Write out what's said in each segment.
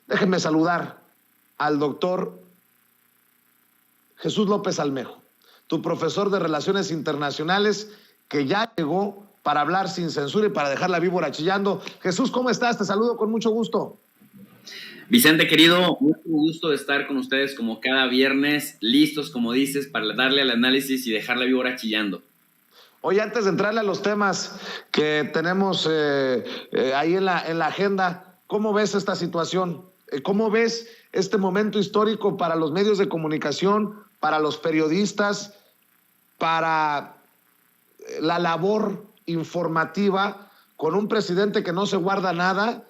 Déjenme saludar al doctor Jesús López Almejo, tu profesor de Relaciones Internacionales, que ya llegó para hablar sin censura y para dejar la víbora chillando. Jesús, ¿cómo estás? Te saludo con mucho gusto. Vicente, querido, mucho gusto de estar con ustedes como cada viernes, listos, como dices, para darle al análisis y dejar la víbora chillando. Oye, antes de entrarle a los temas que tenemos ahí en la agenda, ¿cómo ves esta situación? ¿Cómo ves este momento histórico para los medios de comunicación, para los periodistas, para la labor informativa, con un presidente que no se guarda nada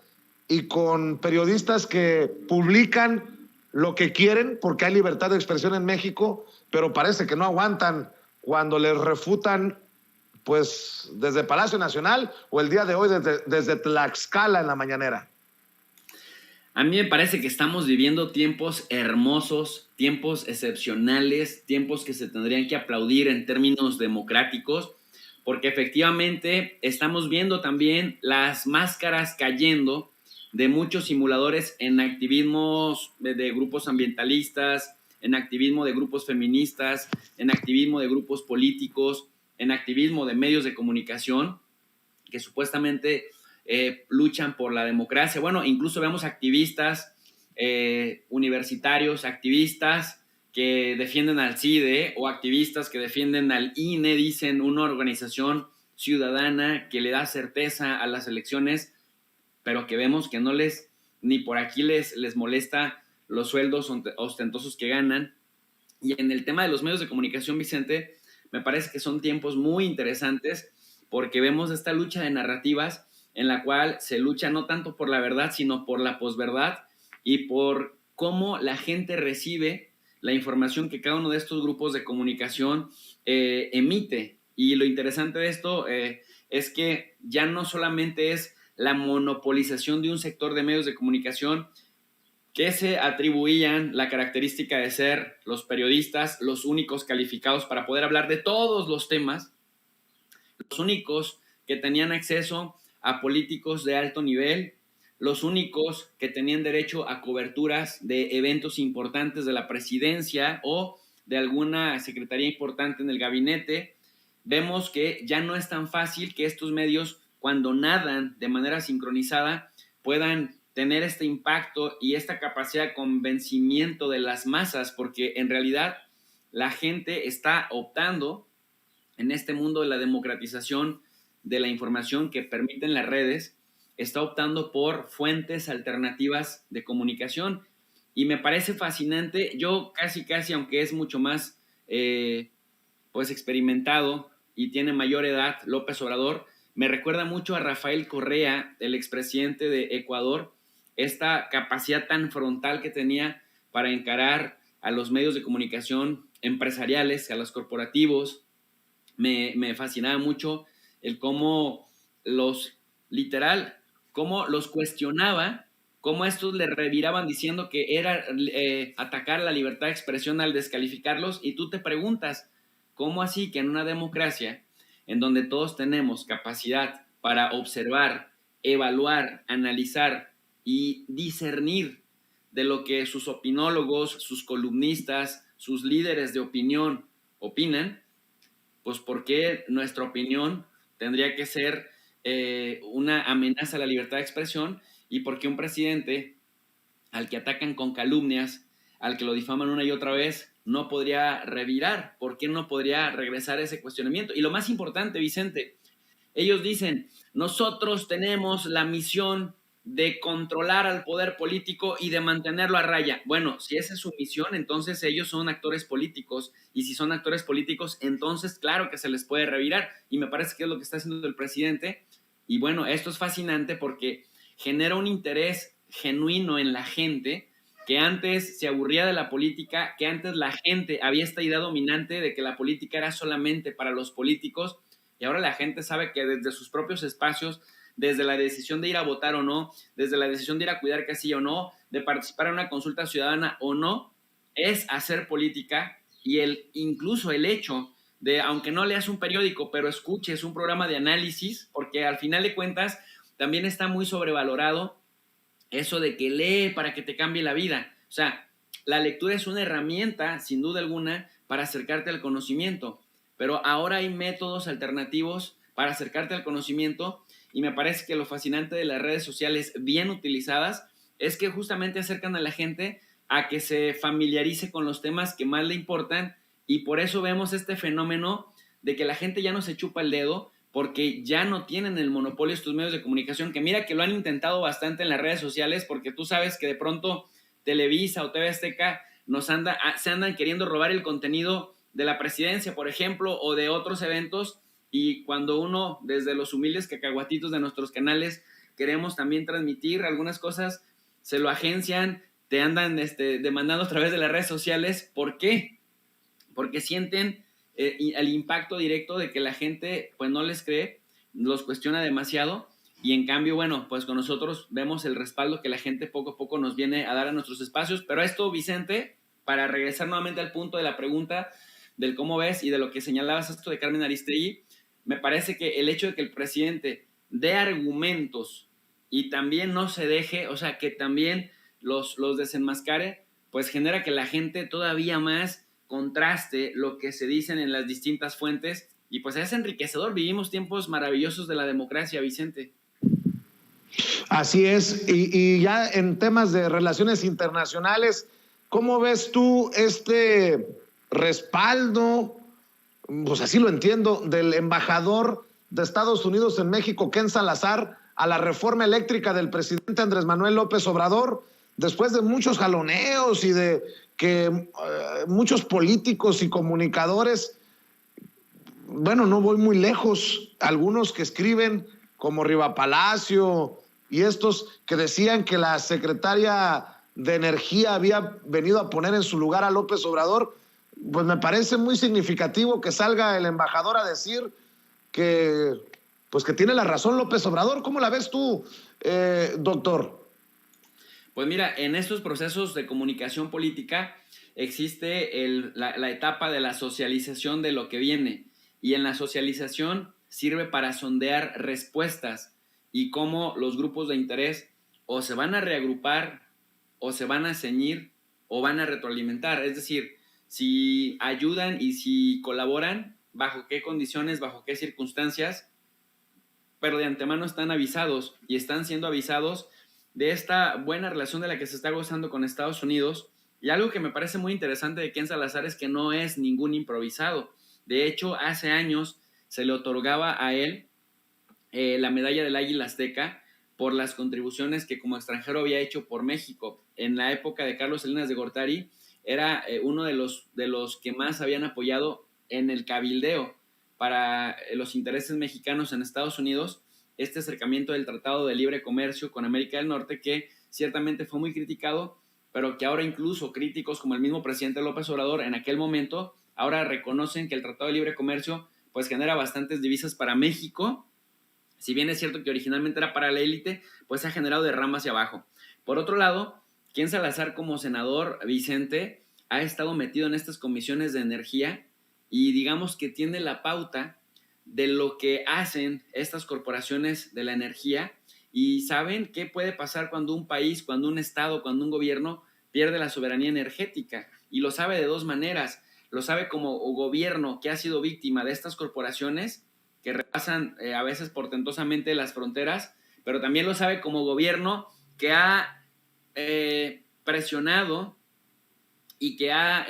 y con periodistas que publican lo que quieren porque hay libertad de expresión en México, pero parece que no aguantan cuando les refutan, pues desde Palacio Nacional o el día de hoy desde Tlaxcala en la mañanera? A mí me parece que estamos viviendo tiempos hermosos, tiempos excepcionales, tiempos que se tendrían que aplaudir en términos democráticos, porque efectivamente estamos viendo también las máscaras cayendo de muchos simuladores en activismos de grupos ambientalistas, en activismo de grupos feministas, en activismo de grupos políticos, en activismo de medios de comunicación, que supuestamente luchan por la democracia. Bueno, incluso vemos activistas universitarios, activistas que defienden al CIDE o activistas que defienden al INE, dicen una organización ciudadana que le da certeza a las elecciones, pero que vemos que no les, ni por aquí les molesta los sueldos ostentosos que ganan. Y en el tema de los medios de comunicación, Vicente, me parece que son tiempos muy interesantes porque vemos esta lucha de narrativas en la cual se lucha no tanto por la verdad, sino por la posverdad y por cómo la gente recibe la información que cada uno de estos grupos de comunicación emite. Y lo interesante de esto es que ya no solamente es la monopolización de un sector de medios de comunicación que se atribuían la característica de ser los periodistas los únicos calificados para poder hablar de todos los temas, los únicos que tenían acceso a políticos de alto nivel, los únicos que tenían derecho a coberturas de eventos importantes de la presidencia o de alguna secretaría importante en el gabinete. Vemos que ya no es tan fácil que estos medios, cuando nadan de manera sincronizada, puedan tener este impacto y esta capacidad de convencimiento de las masas, porque en realidad la gente está optando en este mundo de la democratización de la información que permiten las redes, está optando por fuentes alternativas de comunicación. Y me parece fascinante. Yo casi, aunque es mucho más pues experimentado y tiene mayor edad, López Obrador, me recuerda mucho a Rafael Correa, el expresidente de Ecuador, esta capacidad tan frontal que tenía para encarar a los medios de comunicación empresariales, a los corporativos. Me fascinaba mucho el cómo cómo los cuestionaba, cómo estos le reviraban diciendo que era atacar la libertad de expresión al descalificarlos, y tú te preguntas, ¿cómo así que en una democracia en donde todos tenemos capacidad para observar, evaluar, analizar y discernir de lo que sus opinólogos, sus columnistas, sus líderes de opinión opinan, pues ¿por qué nuestra opinión tendría que ser una amenaza a la libertad de expresión? ¿Y por qué un presidente al que atacan con calumnias, al que lo difaman una y otra vez, no podría revirar? ¿Por qué no podría regresar a ese cuestionamiento? Y lo más importante, Vicente, ellos dicen, nosotros tenemos la misión de controlar al poder político y de mantenerlo a raya. Bueno, si esa es su misión, entonces ellos son actores políticos, y si son actores políticos, entonces claro que se les puede revirar, y me parece que es lo que está haciendo el presidente. Y bueno, esto es fascinante porque genera un interés genuino en la gente que antes se aburría de la política, que antes la gente había esta idea dominante de que la política era solamente para los políticos, y ahora la gente sabe que desde sus propios espacios, desde la decisión de ir a votar o no, desde la decisión de ir a cuidar casilla o no, de participar en una consulta ciudadana o no, es hacer política. Y incluso el hecho de, aunque no leas un periódico, pero escuches un programa de análisis, porque al final de cuentas también está muy sobrevalorado eso de que lee para que te cambie la vida. O sea, la lectura es una herramienta, sin duda alguna, para acercarte al conocimiento, pero ahora hay métodos alternativos para acercarte al conocimiento, y me parece que lo fascinante de las redes sociales bien utilizadas es que justamente acercan a la gente a que se familiarice con los temas que más le importan, y por eso vemos este fenómeno de que la gente ya no se chupa el dedo, porque ya no tienen el monopolio estos medios de comunicación, que mira que lo han intentado bastante en las redes sociales, porque tú sabes que de pronto Televisa o TV Azteca se andan queriendo robar el contenido de la presidencia, por ejemplo, o de otros eventos, y cuando uno, desde los humildes cacahuatitos de nuestros canales, queremos también transmitir algunas cosas, se lo agencian, te andan demandando a través de las redes sociales. ¿Por qué? Porque sienten el impacto directo de que la gente pues no les cree, los cuestiona demasiado, y en cambio, bueno, pues con nosotros vemos el respaldo que la gente poco a poco nos viene a dar a nuestros espacios. Pero esto, Vicente, para regresar nuevamente al punto de la pregunta del cómo ves y de lo que señalabas esto de Carmen Aristegui, me parece que el hecho de que el presidente dé argumentos y también no se deje, o sea, que también los desenmascare, pues genera que la gente todavía más contraste lo que se dicen en las distintas fuentes, y pues es enriquecedor. Vivimos tiempos maravillosos de la democracia, Vicente. Así es, y ya en temas de relaciones internacionales, ¿cómo ves tú este respaldo, pues así lo entiendo, del embajador de Estados Unidos en México, Ken Salazar, a la reforma eléctrica del presidente Andrés Manuel López Obrador, después de muchos jaloneos y de que muchos políticos y comunicadores, bueno, no voy muy lejos, algunos que escriben como Riva Palacio y estos que decían que la secretaria de Energía había venido a poner en su lugar a López Obrador, pues me parece muy significativo que salga el embajador a decir que, pues que tiene la razón López Obrador. ¿Cómo la ves tú, doctor? Pues mira, en estos procesos de comunicación política existe la etapa de la socialización de lo que viene, y en la socialización sirve para sondear respuestas y cómo los grupos de interés o se van a reagrupar, o se van a ceñir, o van a retroalimentar. Es decir, si ayudan y si colaboran, bajo qué condiciones, bajo qué circunstancias, pero de antemano están avisados, y están siendo avisados de esta buena relación de la que se está gozando con Estados Unidos. Y algo que me parece muy interesante de Ken Salazar es que no es ningún improvisado. De hecho, hace años se le otorgaba a él la medalla del Águila Azteca por las contribuciones que como extranjero había hecho por México. En la época de Carlos Salinas de Gortari era uno de los que más habían apoyado en el cabildeo para los intereses mexicanos en Estados Unidos, este acercamiento del Tratado de Libre Comercio con América del Norte, que ciertamente fue muy criticado, pero que ahora incluso críticos como el mismo presidente López Obrador en aquel momento ahora reconocen que el Tratado de Libre Comercio pues genera bastantes divisas para México. Si bien es cierto que originalmente era para la élite, pues ha generado de rama hacia abajo. Por otro lado, Ken Salazar como senador, Vicente, ha estado metido en estas comisiones de energía, y digamos que tiene la pauta de lo que hacen estas corporaciones de la energía, y saben qué puede pasar cuando un país, cuando un estado, cuando un gobierno pierde la soberanía energética, y lo sabe de dos maneras. Lo sabe como gobierno que ha sido víctima de estas corporaciones que repasan a veces portentosamente las fronteras, pero también lo sabe como gobierno que ha presionado y que ha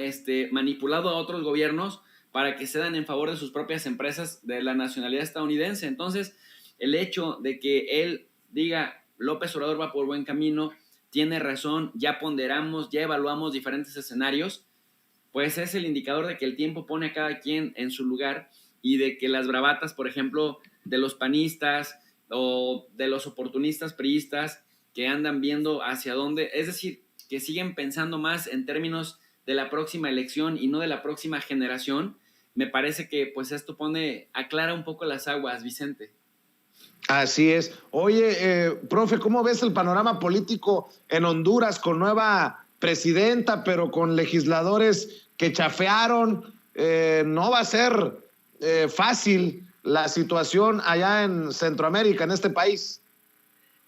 manipulado a otros gobiernos para que cedan en favor de sus propias empresas de la nacionalidad estadounidense. Entonces, el hecho de que él diga López Obrador va por buen camino, tiene razón, ya ponderamos, ya evaluamos diferentes escenarios, pues es el indicador de que el tiempo pone a cada quien en su lugar, y de que las bravatas, por ejemplo, de los panistas o de los oportunistas priistas que andan viendo hacia dónde, es decir, que siguen pensando más en términos de la próxima elección y no de la próxima generación, me parece que pues esto aclara un poco las aguas, Vicente. Así es. Oye, profe, ¿cómo ves el panorama político en Honduras con nueva presidenta, pero con legisladores que chafearon? No va a ser fácil la situación allá en Centroamérica, en este país.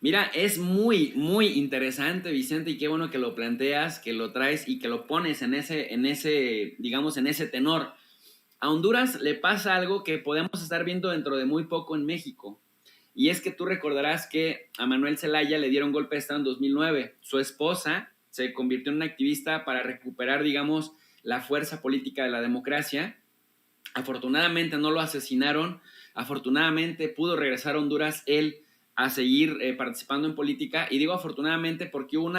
Mira, es muy, muy interesante, Vicente, y qué bueno que lo planteas, que lo traes y que lo pones digamos, en ese tenor. A Honduras le pasa algo que podemos estar viendo dentro de muy poco en México. Y es que tú recordarás que a Manuel Zelaya le dieron golpe de estado en 2009. Su esposa se convirtió en una activista para recuperar, digamos, la fuerza política de la democracia. Afortunadamente no lo asesinaron. Afortunadamente pudo regresar a Honduras él a seguir participando en política. Y digo afortunadamente porque hubo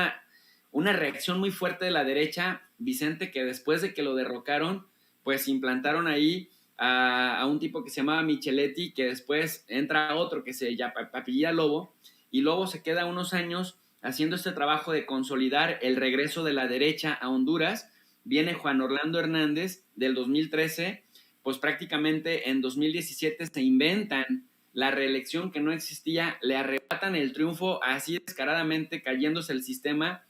una reacción muy fuerte de la derecha, Vicente, que después de que lo derrocaron, pues implantaron ahí a un tipo que se llamaba Micheletti, que después entra otro que se llama apellida Lobo, y Lobo se queda unos años haciendo este trabajo de consolidar el regreso de la derecha a Honduras. Viene Juan Orlando Hernández del 2013, pues prácticamente en 2017 se inventan la reelección que no existía, le arrebatan el triunfo así descaradamente, cayéndose el sistema,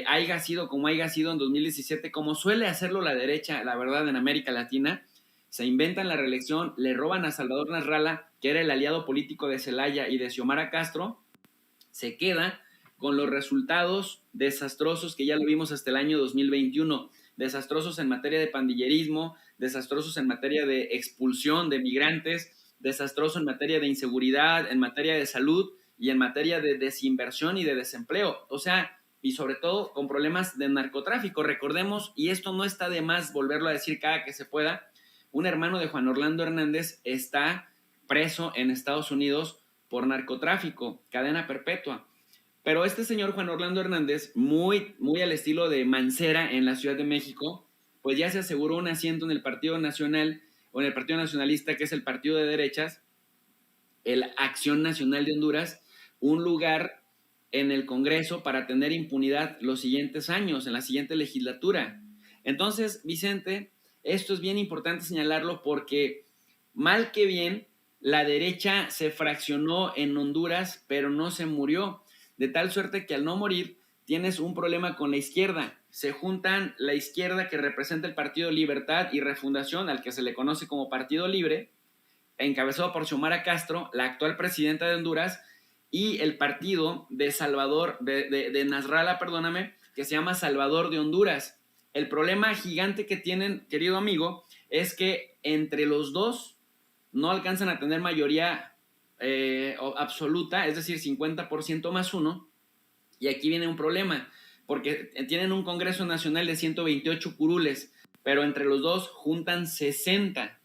haya sido como haya sido en 2017, como suele hacerlo la derecha, la verdad, en América Latina. Se inventan la reelección, le roban a Salvador Nasralla, que era el aliado político de Zelaya y de Xiomara Castro, se queda con los resultados desastrosos que ya lo vimos hasta el año 2021, desastrosos en materia de pandillerismo, desastrosos en materia de expulsión de migrantes, desastroso en materia de inseguridad, en materia de salud y en materia de desinversión y de desempleo. O sea, y sobre todo con problemas de narcotráfico. Recordemos, y esto no está de más volverlo a decir cada que se pueda, un hermano de Juan Orlando Hernández está preso en Estados Unidos por narcotráfico, cadena perpetua. Pero este señor Juan Orlando Hernández, muy, muy al estilo de Mancera en la Ciudad de México, pues ya se aseguró un asiento en el Partido Nacional o en el Partido Nacionalista, que es el partido de derechas, el Acción Nacional de Honduras, un lugar en el Congreso para tener impunidad los siguientes años, en la siguiente legislatura. Entonces, Vicente, esto es bien importante señalarlo porque, mal que bien, la derecha se fraccionó en Honduras, pero no se murió, de tal suerte que al no morir tienes un problema con la izquierda. Se juntan la izquierda que representa el Partido Libertad y Refundación, al que se le conoce como Partido Libre, encabezado por Xiomara Castro, la actual presidenta de Honduras, y el partido de Salvador, de Nasralla, perdóname, que se llama Salvador de Honduras. El problema gigante que tienen, querido amigo, es que entre los dos no alcanzan a tener mayoría absoluta, es decir, 50% más uno, y aquí viene un problema, porque tienen un Congreso Nacional de 128 curules, pero entre los dos juntan 60.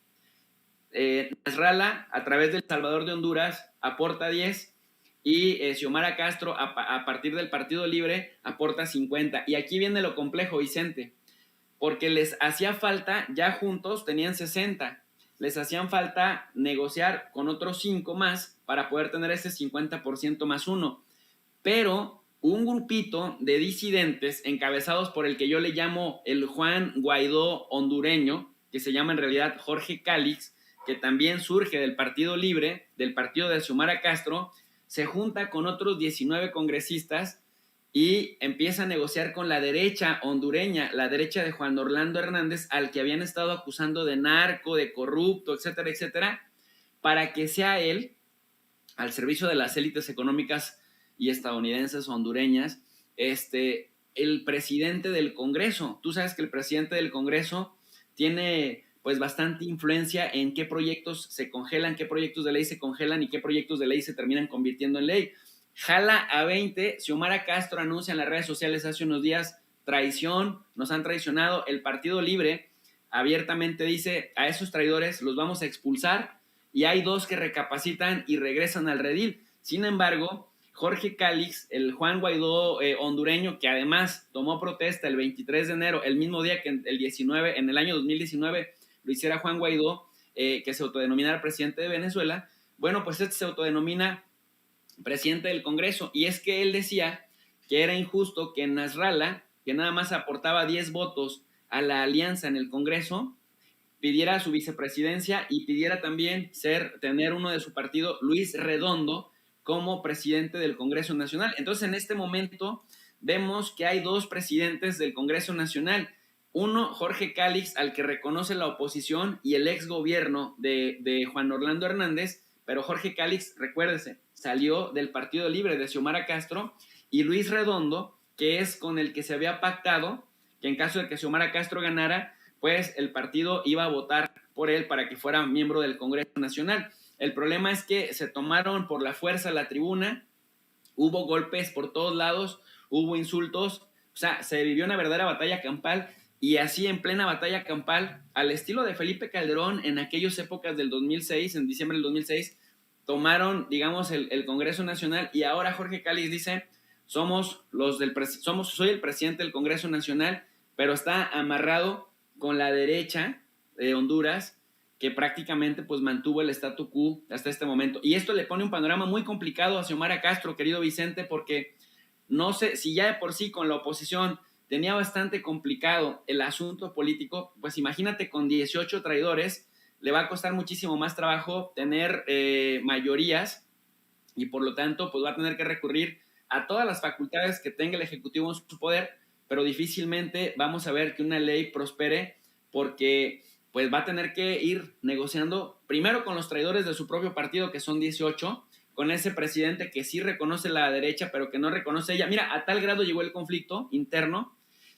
Nasralla, a través del Salvador de Honduras, aporta 10 y Xiomara Castro, a partir del Partido Libre, aporta 50. Y aquí viene lo complejo, Vicente, porque les hacía falta, ya juntos tenían 60, les hacían falta negociar con otros 5 más para poder tener ese 50% más uno. Pero un grupito de disidentes encabezados por el que yo le llamo el Juan Guaidó hondureño, que se llama en realidad Jorge Cálix, que también surge del Partido Libre, del partido de Xiomara Castro, se junta con otros 19 congresistas y empieza a negociar con la derecha hondureña, la derecha de Juan Orlando Hernández, al que habían estado acusando de narco, de corrupto, etcétera, etcétera, para que sea él, al servicio de las élites económicas y estadounidenses hondureñas, el presidente del Congreso. Tú sabes que el presidente del Congreso tiene pues bastante influencia en qué proyectos se congelan, qué proyectos de ley se congelan y qué proyectos de ley se terminan convirtiendo en ley. Jala a 20, Xiomara Castro anuncia en las redes sociales hace unos días, traición, nos han traicionado. El Partido Libre abiertamente dice, a esos traidores los vamos a expulsar, y hay 2 que recapacitan y regresan al redil. Sin embargo, Jorge Cálix, el Juan Guaidó hondureño, que además tomó protesta el 23 de enero, el mismo día que en el año 2019 lo hiciera Juan Guaidó, que se autodenominara presidente de Venezuela, bueno, pues se autodenomina presidente del Congreso, y es que él decía que era injusto que Nasralla, que nada más aportaba 10 votos a la alianza en el Congreso, pidiera su vicepresidencia y pidiera también tener uno de su partido, Luis Redondo, como presidente del Congreso Nacional. Entonces, en este momento vemos que hay 2 presidentes del Congreso Nacional. Uno, Jorge Cálix, al que reconoce la oposición y el ex gobierno de Juan Orlando Hernández, pero Jorge Cálix, recuérdese, salió del Partido Libre de Xiomara Castro, y Luis Redondo, que es con el que se había pactado que en caso de que Xiomara Castro ganara, pues el partido iba a votar por él para que fuera miembro del Congreso Nacional. El problema es que se tomaron por la fuerza la tribuna, hubo golpes por todos lados, hubo insultos, o sea, se vivió una verdadera batalla campal, y así en plena batalla campal, al estilo de Felipe Calderón en aquellas épocas del 2006, en diciembre del 2006, tomaron, digamos, el Congreso Nacional, y ahora Jorge Cálix dice, soy el presidente del Congreso Nacional, pero está amarrado con la derecha de Honduras, que prácticamente pues mantuvo el statu quo hasta este momento. Y esto le pone un panorama muy complicado a Xiomara Castro, querido Vicente, porque no sé si ya de por sí con la oposición tenía bastante complicado el asunto político, pues imagínate con 18 traidores, le va a costar muchísimo más trabajo tener mayorías, y por lo tanto pues va a tener que recurrir a todas las facultades que tenga el Ejecutivo en su poder, pero difícilmente vamos a ver que una ley prospere, porque pues va a tener que ir negociando primero con los traidores de su propio partido, que son 18, con ese presidente que sí reconoce la derecha, pero que no reconoce ella. Mira, a tal grado llegó el conflicto interno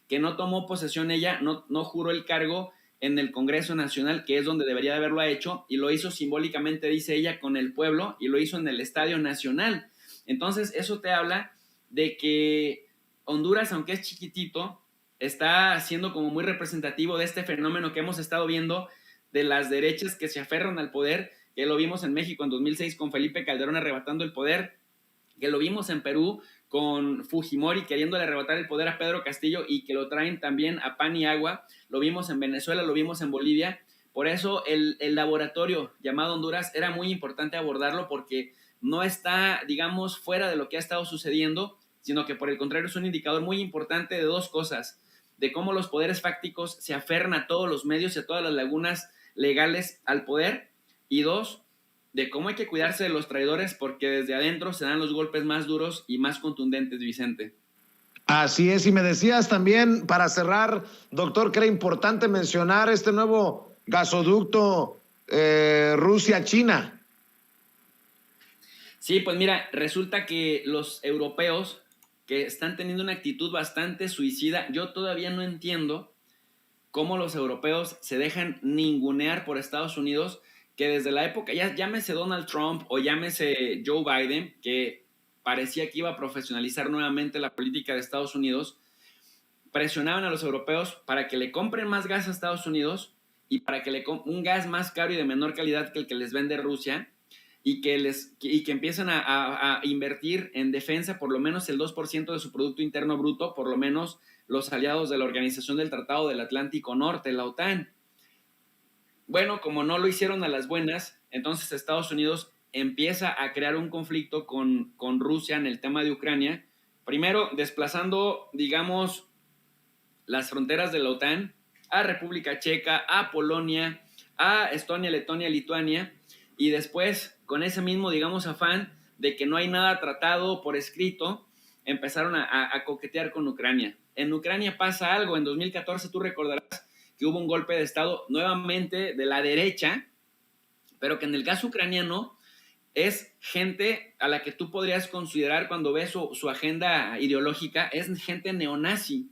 que no tomó posesión ella, no juró el cargo en el Congreso Nacional, que es donde debería de haberlo hecho, y lo hizo simbólicamente, dice ella, con el pueblo, y lo hizo en el Estadio Nacional. Entonces, eso te habla de que Honduras, aunque es chiquitito, está siendo como muy representativo de este fenómeno que hemos estado viendo de las derechas que se aferran al poder, que lo vimos en México en 2006 con Felipe Calderón arrebatando el poder, que lo vimos en Perú con Fujimori queriéndole arrebatar el poder a Pedro Castillo y que lo traen también a pan y agua, lo vimos en Venezuela, lo vimos en Bolivia. Por eso el laboratorio llamado Honduras era muy importante abordarlo, porque no está, digamos, fuera de lo que ha estado sucediendo, sino que por el contrario es un indicador muy importante de dos cosas: de cómo los poderes fácticos se aferran a todos los medios y a todas las lagunas legales al poder, y dos, de cómo hay que cuidarse de los traidores, porque desde adentro se dan los golpes más duros y más contundentes, Vicente. Así es, y me decías también, para cerrar, doctor, que era importante mencionar este nuevo gasoducto Rusia-China. Sí, pues mira, resulta que los europeos que están teniendo una actitud bastante suicida, yo todavía no entiendo cómo los europeos se dejan ningunear por Estados Unidos, que desde la época, ya llámese Donald Trump o llámese Joe Biden, que parecía que iba a profesionalizar nuevamente la política de Estados Unidos, presionaban a los europeos para que le compren más gas a Estados Unidos y para que un gas más caro y de menor calidad que el que les vende Rusia, y que empiezan a invertir en defensa por lo menos el 2% de su Producto Interno Bruto, por lo menos los aliados de la Organización del Tratado del Atlántico Norte, la OTAN. Bueno, como no lo hicieron a las buenas, entonces Estados Unidos empieza a crear un conflicto con Rusia en el tema de Ucrania, primero desplazando, digamos, las fronteras de la OTAN a República Checa, a Polonia, a Estonia, Letonia, Lituania, y después, con ese mismo, digamos, afán de que no hay nada tratado por escrito, empezaron a coquetear con Ucrania. En Ucrania pasa algo, en 2014 tú recordarás que hubo un golpe de Estado nuevamente de la derecha, pero que en el caso ucraniano es gente a la que tú podrías considerar, cuando ves su agenda ideológica, es gente neonazi,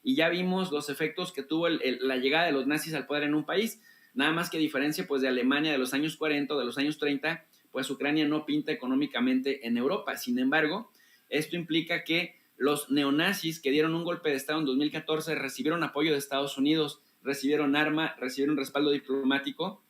y ya vimos los efectos que tuvo la llegada de los nazis al poder en un país. Nada más que diferencia pues de Alemania de los años 40 o de los años 30, pues Ucrania no pinta económicamente en Europa. Sin embargo, esto implica que los neonazis que dieron un golpe de Estado en 2014 recibieron apoyo de Estados Unidos, recibieron arma, recibieron respaldo diplomático,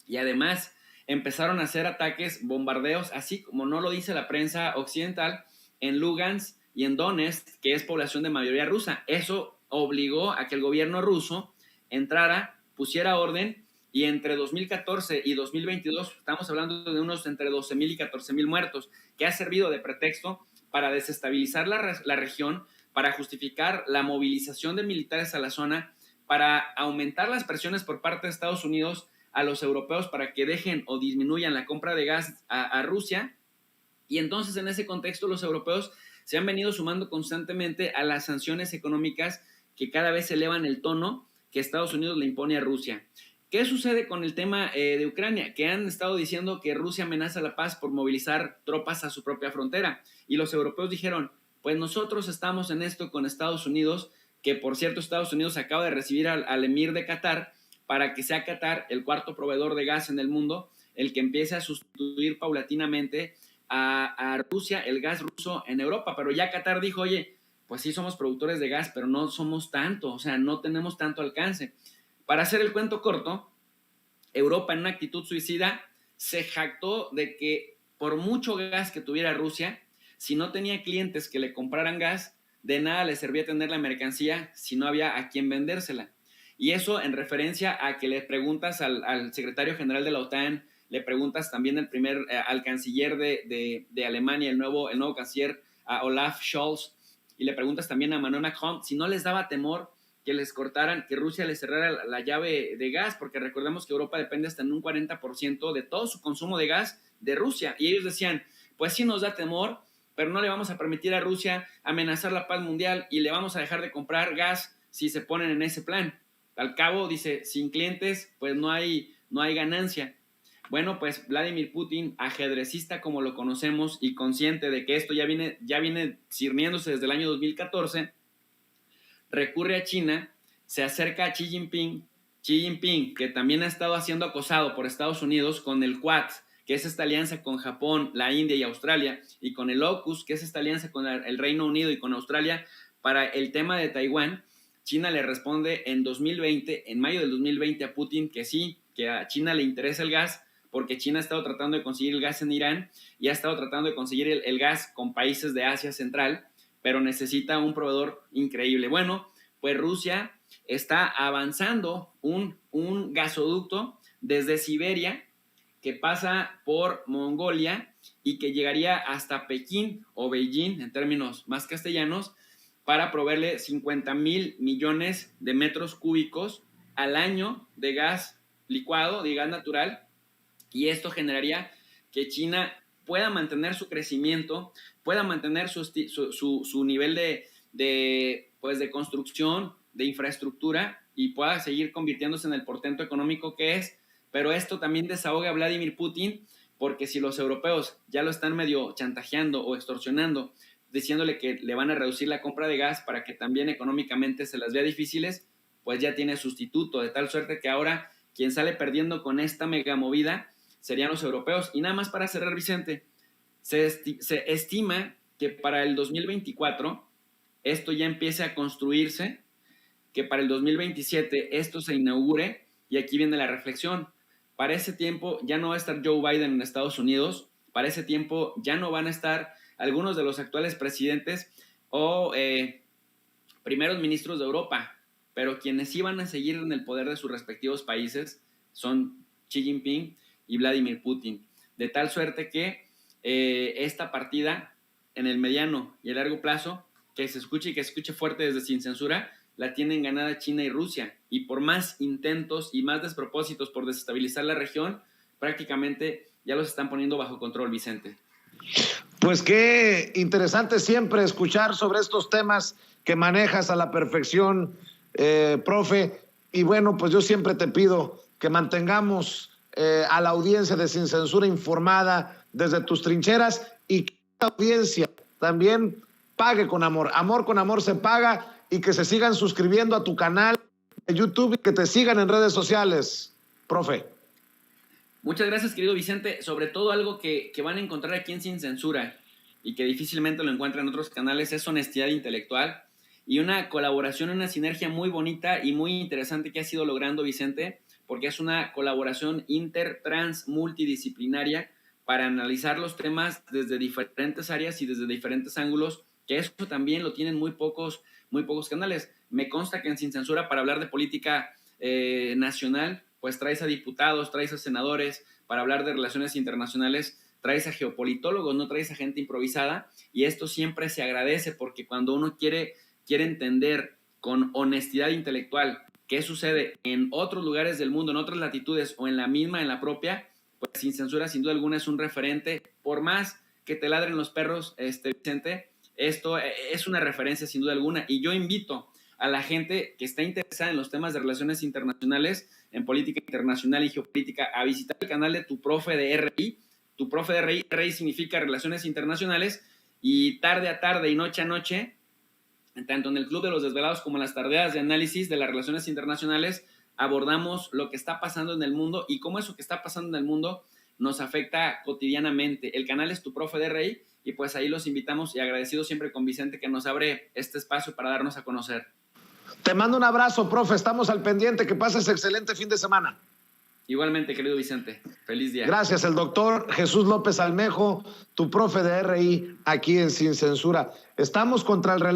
y además empezaron a hacer ataques, bombardeos, así como no lo dice la prensa occidental, en Lugansk y en Donetsk, que es población de mayoría rusa. Eso obligó a que el gobierno ruso entrara, pusiera orden, y entre 2014 y 2022 estamos hablando de unos entre 12,000 y 14,000 muertos, que ha servido de pretexto para desestabilizar la región, para justificar la movilización de militares a la zona, para aumentar las presiones por parte de Estados Unidos a los europeos para que dejen o disminuyan la compra de gas a Rusia. Y entonces, en ese contexto, los europeos se han venido sumando constantemente a las sanciones económicas que cada vez elevan el tono que Estados Unidos le impone a Rusia. ¿Qué sucede con el tema de Ucrania? Que han estado diciendo que Rusia amenaza la paz por movilizar tropas a su propia frontera. Y los europeos dijeron, pues nosotros estamos en esto con Estados Unidos, que por cierto Estados Unidos acaba de recibir al emir de Qatar para que sea Qatar el cuarto proveedor de gas en el mundo, el que empiece a sustituir paulatinamente a Rusia, el gas ruso en Europa. Pero ya Qatar dijo, oye, pues sí somos productores de gas, pero no somos tanto, o sea, no tenemos tanto alcance. Para hacer el cuento corto, Europa en una actitud suicida se jactó de que por mucho gas que tuviera Rusia, si no tenía clientes que le compraran gas, de nada le servía tener la mercancía si no había a quien vendérsela. Y eso en referencia a que le preguntas al secretario general de la OTAN, le preguntas también al canciller de Alemania, el nuevo canciller, a Olaf Scholz, y le preguntas también a Emmanuel Macron si no les daba temor que les cortaran, que Rusia les cerrara la llave de gas, porque recordemos que Europa depende hasta en un 40% de todo su consumo de gas de Rusia. Y ellos decían, pues sí nos da temor, pero no le vamos a permitir a Rusia amenazar la paz mundial y le vamos a dejar de comprar gas si se ponen en ese plan. Al cabo, dice, sin clientes, pues no hay ganancia. Bueno, pues Vladimir Putin, ajedrecista como lo conocemos y consciente de que esto ya viene cirniéndose desde el año 2014, recurre a China, se acerca a Xi Jinping, que también ha estado siendo acosado por Estados Unidos con el Quad, que es esta alianza con Japón, la India y Australia, y con el AUKUS, que es esta alianza con el Reino Unido y con Australia para el tema de Taiwán. China le responde en mayo del 2020 a Putin que sí, que a China le interesa el gas, porque China ha estado tratando de conseguir el gas en Irán y ha estado tratando de conseguir el gas con países de Asia Central, pero necesita un proveedor increíble. Bueno, pues Rusia está avanzando un gasoducto desde Siberia que pasa por Mongolia y que llegaría hasta Pekín o Beijing en términos más castellanos para proveerle 50,000 millones de metros cúbicos al año de gas licuado, de gas natural, y esto generaría que China pueda mantener su crecimiento, pueda mantener su nivel de construcción, de infraestructura y pueda seguir convirtiéndose en el portento económico que es. Pero esto también desahoga a Vladimir Putin, porque si los europeos ya lo están medio chantajeando o extorsionando, diciéndole que le van a reducir la compra de gas para que también económicamente se las vea difíciles, pues ya tiene sustituto, de tal suerte que ahora quien sale perdiendo con esta mega movida serían los europeos. Y nada más para cerrar, Vicente, se estima que para el 2024 esto ya empiece a construirse, que para el 2027 esto se inaugure, y aquí viene la reflexión. Para ese tiempo ya no va a estar Joe Biden en Estados Unidos, para ese tiempo ya no van a estar algunos de los actuales presidentes o primeros ministros de Europa, pero quienes sí van a seguir en el poder de sus respectivos países son Xi Jinping y Vladimir Putin, de tal suerte que esta partida en el mediano y el largo plazo, que se escuche y que se escuche fuerte desde Sin Censura, la tienen ganada China y Rusia, y por más intentos y más despropósitos por desestabilizar la región, prácticamente ya los están poniendo bajo control, Vicente. Pues qué interesante siempre escuchar sobre estos temas que manejas a la perfección, profe, y bueno, pues yo siempre te pido que mantengamos a la audiencia de Sin Censura informada desde tus trincheras y que la audiencia también pague con amor. Amor con amor se paga, y que se sigan suscribiendo a tu canal de YouTube y que te sigan en redes sociales, profe. Muchas gracias, querido Vicente. Sobre todo algo que van a encontrar aquí en Sin Censura y que difícilmente lo encuentran en otros canales es honestidad intelectual y una colaboración, una sinergia muy bonita y muy interesante que has ido logrando, Vicente, porque es una colaboración trans multidisciplinaria para analizar los temas desde diferentes áreas y desde diferentes ángulos, que eso también lo tienen muy pocos canales. Me consta que en Sin Censura, para hablar de política nacional, pues traes a diputados, traes a senadores, para hablar de relaciones internacionales traes a geopolitólogos, no traes a gente improvisada, y esto siempre se agradece porque cuando uno quiere entender con honestidad intelectual qué sucede en otros lugares del mundo, en otras latitudes o en la misma, en la propia, pues Sin Censura sin duda alguna es un referente. Por más que te ladren los perros, Vicente, esto es una referencia sin duda alguna, y yo invito a la gente que está interesada en los temas de relaciones internacionales, en política internacional y geopolítica, a visitar el canal de Tu Profe de RI. Tu Profe de RI, RI significa Relaciones Internacionales, y tarde a tarde y noche a noche, tanto en el Club de los Desvelados como en las tardeadas de análisis de las relaciones internacionales, abordamos lo que está pasando en el mundo y cómo eso que está pasando en el mundo nos afecta cotidianamente. El canal es Tu Profe de RI, y pues ahí los invitamos, y agradecido siempre con Vicente que nos abre este espacio para darnos a conocer. Te mando un abrazo, profe, estamos al pendiente, que pases excelente fin de semana. Igualmente, querido Vicente, feliz día. Gracias, el doctor Jesús López Almejo, Tu Profe de RI, aquí en Sin Censura. Estamos contra el reloj.